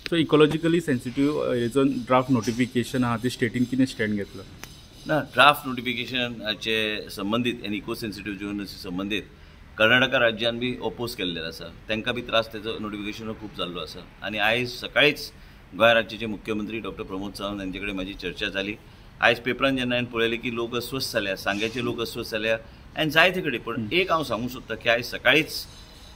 So इकॉलॉजिकली sensitive हेजो draft notification आहा ते स्टेटीन कितें स्टँड घेतलो ना ड्राफ्ट नोटिफिकेशनाचे संबंधित आनी इको सेन्सिटिव्ह जिवनाशी संबंधित कर्नाटका राज्यान बी ओपोज केल्लेलो आसा, तांकां बी त्रास तेजो नोटिफिकेशन खूब जाल्लो आसा. आनी आयज सकाळीच गोंय राज्याचे मुख्यमंत्री डॉ. प्रमोद सावंत यांचे कडेन म्हाजी चर्चा जाली. आयज पेपरान जेन्ना हांवें पळयलें की लोक अस्वस्थ जाल्या, सांग्याचे लोक अस्वस्थ जाल्या आनी जायते कडेन. पण एक हांव सांगूंक सोदता की आयज सकाळीच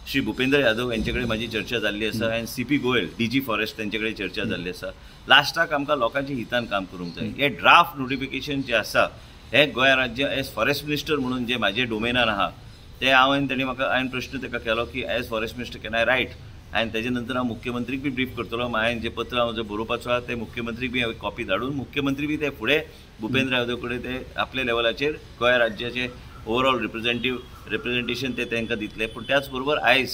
श्री भुपेंद्र यादव यांचे कडेन म्हाजी चर्चा जाल्ली आसा आनी CP गोयल DG फॉरेस्ट तांचे कडेन चर्चा जाल्ली आसा. लास्टाक आमकां लोकांच्या हितान काम करूंक जाय. हे ड्राफ्ट नोटिफिकेशन जे आसा हे गोंय राज्य एज फॉरेस्ट मिनिस्टर म्हणून जे म्हाजे डोमेनान आहा ते हांवें प्रश्न ताका केलो की as forest minister can I write. आनी तेजे नंतर हांव मुख्यमंत्रीक बी ब्रीफ करतलो. हांवें जे पत्र हांव जे बरोवपाचो आहा ते मुख्यमंत्रीक बी कॉपी धाडून मुख्यमंत्री बी ते फुडें भुपेंद्र यादव कडेन ते आपल्या लेवलाचेर गोंय राज्याचे ओवरऑल रिप्रेझेंटेशन ते तांकां दितले. पूण त्याच बरोबर आयज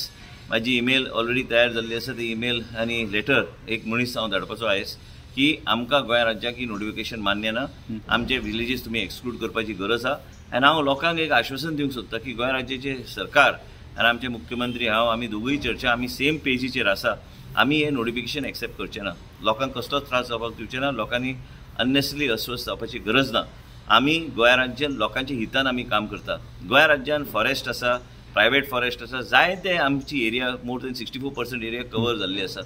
म्हाजी ईमेल ऑलरेडी तयार जाल्ली आसा. ती ईमेल आनी लेटर एक मनीस हांव धाडपाचो आयज की आमकां गोंय राज्याक ही नोटिफिकेशन मान्य ना, आमचे विलेजीस तुमी एक्सक्लूड करपाची गरज आहा. आनी हांव लोकांक एक आश्वासन दिवंक सोदता की गोंय राज्याचे सरकार आनी आमचे मुख्यमंत्री हांव आमी दोगूय चर्चा आमी सेम पेजीचेर आसा. आमी हे नोटिफिकेशन एक्सेप्ट करचें ना, लोकांक कसलोच त्रास जावपाक दिवचे ना, लोकांनी अननेसरी अस्वस्थ जावपाची गरज ना. आमी गोंय राज्यान लोकांच्या हितान आमी काम करता. गोंय राज्यान फॉरेस्ट आसा, प्रायवेट फॉरेस्ट आसा, जायते आमची area more than 64% area cover जाल्ली आसा.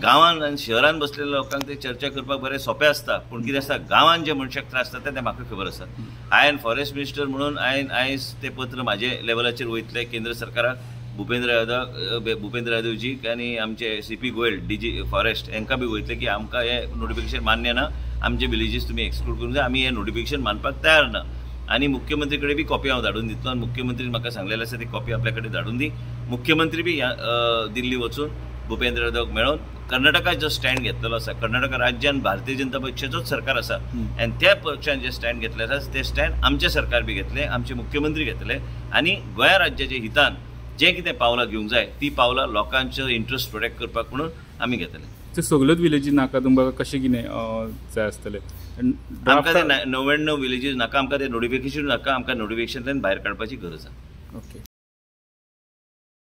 गांवांत आनी शहरान बसलेल्या लोकांक ते चर्चा करपाक बरें सोंपें आसता. पूण कितें आसता गांवांत जे मनशाक त्रास जाता ते म्हाका खबर आसा. हांवें फॉरेस्ट मिनिस्टर म्हणून हांवें आयज ते पत्र म्हाजे लेवलाचेर वयतले केंद्र सरकाराक, भुपेंद्र यादवजीक आनी आमचे CP गोयल DG फॉरेस्ट हांकां बी वयतले की आमकां हे नोटिफिकेशन मान्य ना, आमचे विलेजीस तुमी एक्सक्लूड करूंक जाय, आमी हे नोटिफिकेशन मानपाक तयार ना. आनी मुख्यमंत्री कडेन बी कॉपी हांव धाडून दितलो आनी मुख्यमंत्रीन म्हाका सांगलेलें आसा ती कॉपी आपल्या कडेन धाडून दी. मुख्यमंत्री बी दिल्ली वचून भुपेंद्र यादवक मेळोन कर्नाटका जो स्टँड घेतलेलो आसा, कर्नाटका राज्यान भारतीय जनता पक्षाचोच सरकार आसा आनी त्या पक्षान जे स्टँड घेतले आसा ते स्टँड आमचे सरकार बी घेतले, आमचे मुख्यमंत्री घेतले. आनी गोंय राज्याच्या हितान जे कितें पावलां घेवंक जाय ती पावलां लोकांचो इंट्रस्ट प्रोटेक्ट करपाक म्हणून आमी घेतले. ते सगळ्योच विलेजी नाका तुमकां कशें कितें जाय आसतलें? आमकां ते 99 विलेजीस नाका, आमकां ते नोटिफिकेशन नाका, आमकां नोटिफिकेशनांतल्यान भायर काडपाची गरज आसा. ओके.